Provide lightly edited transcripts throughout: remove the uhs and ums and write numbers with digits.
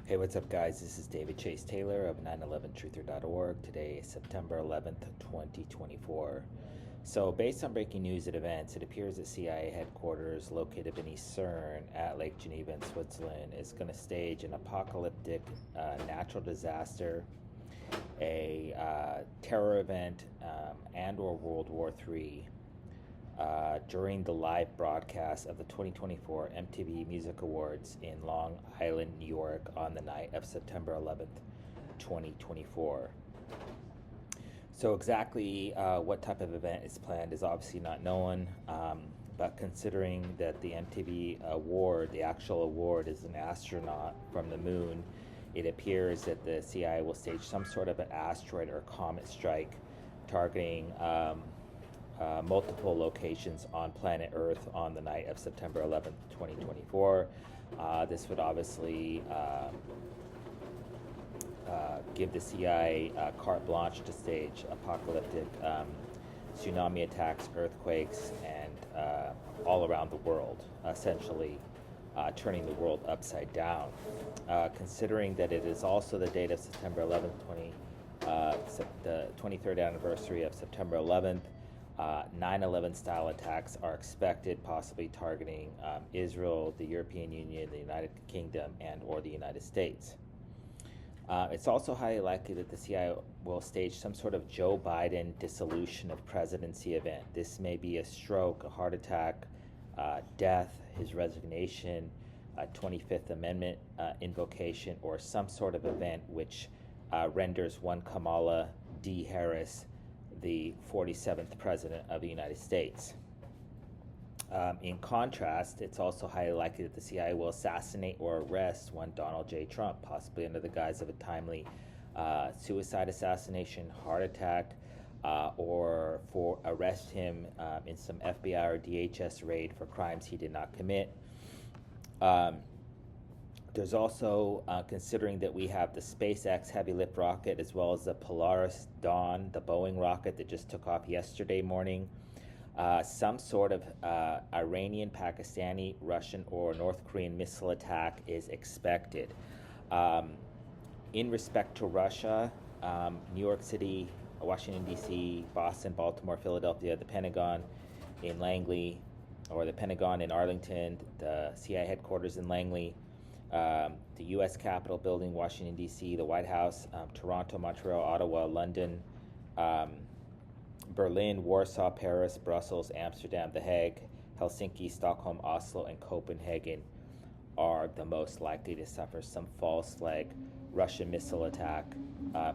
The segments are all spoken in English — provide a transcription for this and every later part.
Hey, what's up, guys? This is David Chase Taylor of 911truther.org. Today is September 11th, 2024. So, based on breaking news and events, it appears that CIA headquarters located beneath CERN at Lake Geneva in Switzerland is going to stage an apocalyptic natural disaster, a terror event, and/or World War III. During the live broadcast of the 2024 MTV Music Awards in Long Island, New York on the night of September 11th, 2024. So exactly what type of event is planned is obviously not known, but considering that the MTV award, the actual award, is an astronaut from the moon, it appears that the CIA will stage some sort of an asteroid or comet strike targeting multiple locations on planet Earth on the night of September 11th, 2024. This would obviously give the CIA carte blanche to stage apocalyptic tsunami attacks, earthquakes, and all around the world, essentially turning the world upside down. Considering that it is also the date of September 11th, the 23rd anniversary of September 11th, 9/11 style attacks are expected, possibly targeting Israel, the European Union, the United Kingdom, and or the United States. It's also highly likely that the CIA will stage some sort of Joe Biden dissolution of presidency event. This may be a stroke, a heart attack, death, his resignation, 25th Amendment invocation, or some sort of event which renders one Kamala D. Harris the 47th President of the United States. In contrast, it's also highly likely that the CIA will assassinate or arrest one Donald J. Trump, possibly under the guise of a timely suicide assassination, heart attack, or for arrest him in some FBI or DHS raid for crimes he did not commit. There's also, considering that we have the SpaceX heavy lift rocket as well as the Polaris Dawn, the Boeing rocket that just took off yesterday morning, some sort of Iranian, Pakistani, Russian, or North Korean missile attack is expected. In respect to Russia, New York City, Washington, D.C., Boston, Baltimore, Philadelphia, the Pentagon in Langley, or the Pentagon in Arlington, the CIA headquarters in Langley, the U.S. Capitol building, Washington, D.C., the White House, Toronto, Montreal, Ottawa, London, Berlin, Warsaw, Paris, Brussels, Amsterdam, The Hague, Helsinki, Stockholm, Oslo, and Copenhagen are the most likely to suffer some false flag Russian missile attack,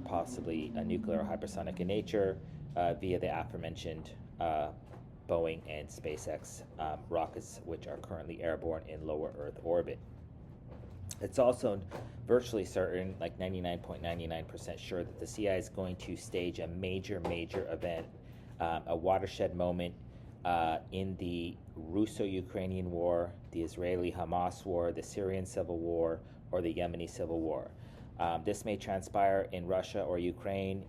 possibly a nuclear or hypersonic in nature, via the aforementioned Boeing and SpaceX rockets, which are currently airborne in lower Earth orbit. It's also virtually certain, like 99.99% sure, that the CIA is going to stage a major event, a watershed moment in the Russo-Ukrainian War, the Israeli-Hamas War, the Syrian Civil War, or the Yemeni Civil War. This may transpire in Russia or Ukraine,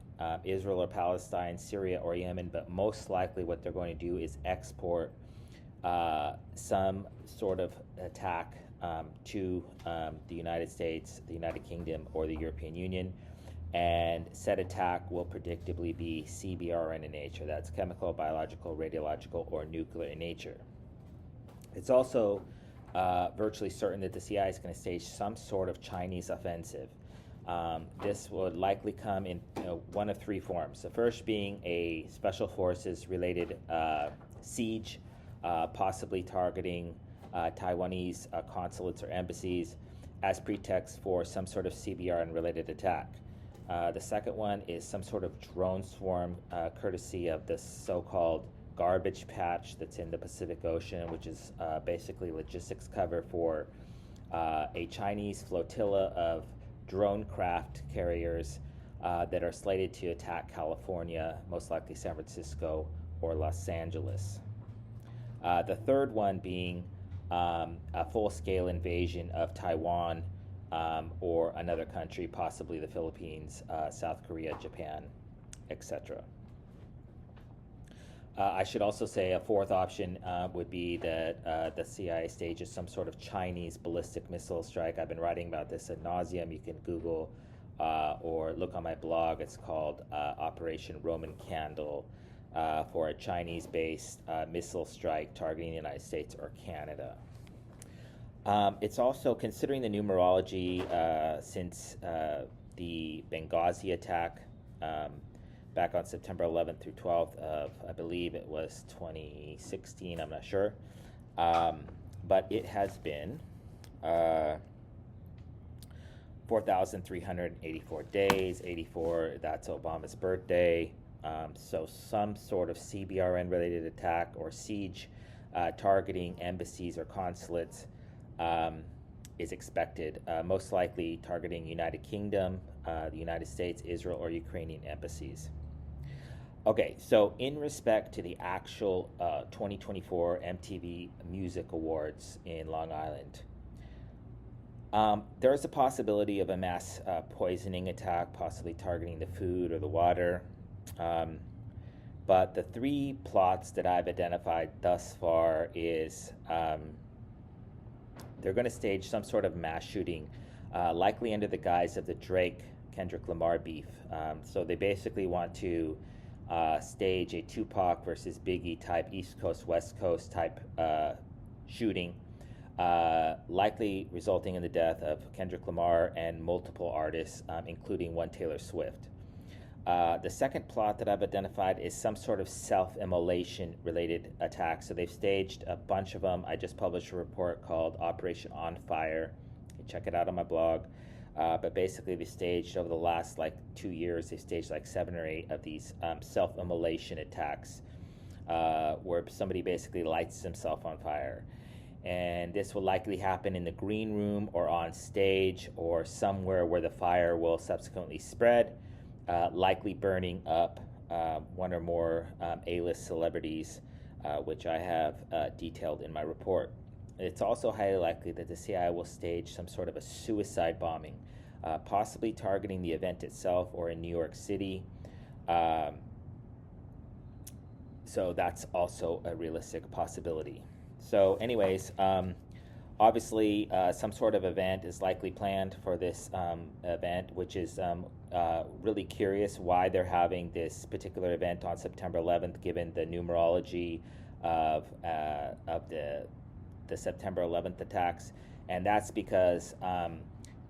Israel or Palestine, Syria or Yemen, but most likely what they're going to do is export some sort of attack to the United States, the United Kingdom, or the European Union, and said attack will predictably be CBRN in nature. That's chemical, biological, radiological, or nuclear in nature. It's also virtually certain that the CIA is going to stage some sort of Chinese offensive. This would likely come in one of three forms. The first being a special forces related siege, possibly targeting Taiwanese consulates or embassies as pretext for some sort of CBRN related attack. The second one is some sort of drone swarm courtesy of the so-called garbage patch that's in the Pacific Ocean, which is basically logistics cover for a Chinese flotilla of drone craft carriers that are slated to attack California, most likely San Francisco or Los Angeles. The third one being a full-scale invasion of Taiwan or another country, possibly the Philippines, South Korea, Japan, etc. I should also say a fourth option would be that the CIA stages some sort of Chinese ballistic missile strike. I've been writing about this ad nauseum. You can Google or look on my blog. It's called Operation Roman Candle for a Chinese-based missile strike targeting the United States or Canada. It's also considering the numerology since the Benghazi attack back on September 11th through 12th of, I believe it was 2016, I'm not sure. But it has been 4,384 days, 84, that's Obama's birthday. So some sort of CBRN-related attack or siege targeting embassies or consulates is expected, most likely targeting United Kingdom, the United States, Israel, or Ukrainian embassies. Okay, so in respect to the actual 2024 MTV Music Awards in Long Island, there is a possibility of a mass poisoning attack, possibly targeting the food or the water. But the three plots that I've identified thus far is they're going to stage some sort of mass shooting, likely under the guise of the Drake-Kendrick Lamar beef. So they basically want to stage a Tupac versus Biggie type East Coast, West Coast type shooting, likely resulting in the death of Kendrick Lamar and multiple artists, including one Taylor Swift. The second plot that I've identified is some sort of self-immolation related attack. So they've staged a bunch of them. I just published a report called Operation On Fire. You can check it out on my blog. But basically they staged over the last 2 years, they staged 7 or 8 of these self-immolation attacks where somebody basically lights himself on fire. And this will likely happen in the green room or on stage or somewhere where the fire will subsequently spread, likely burning up one or more A-list celebrities, which I have detailed in my report. It's also highly likely that the CIA will stage some sort of a suicide bombing, possibly targeting the event itself or in New York City. So that's also a realistic possibility. So anyways, obviously some sort of event is likely planned for this event, which is really curious why they're having this particular event on September 11th, given the numerology of the September 11th attacks. And that's because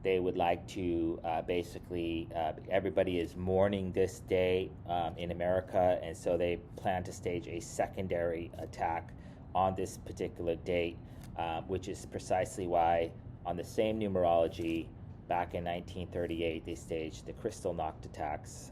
they would like to basically, everybody is mourning this day in America, and so they plan to stage a secondary attack on this particular date, which is precisely why on the same numerology back in 1938 they staged the Kristallnacht attacks,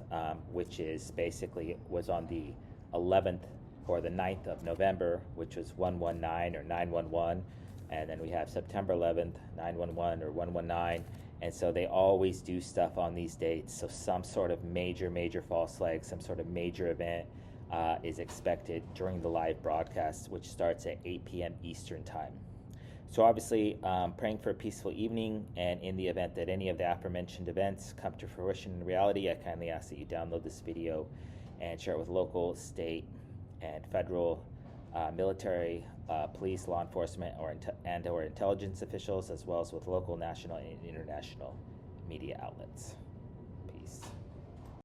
which is basically was on the 11th or the 9th of November, which was 119 or 911, and then we have September 11th, 911 or 119, and so they always do stuff on these dates. So some sort of major false flag, some sort of major event is expected during the live broadcast, which starts at 8 p.m. Eastern Time. So obviously, praying for a peaceful evening, and in the event that any of the aforementioned events come to fruition in reality, I kindly ask that you download this video and share it with local, state, and federal military, police, law enforcement, or intelligence officials, as well as with local, national, and international media outlets.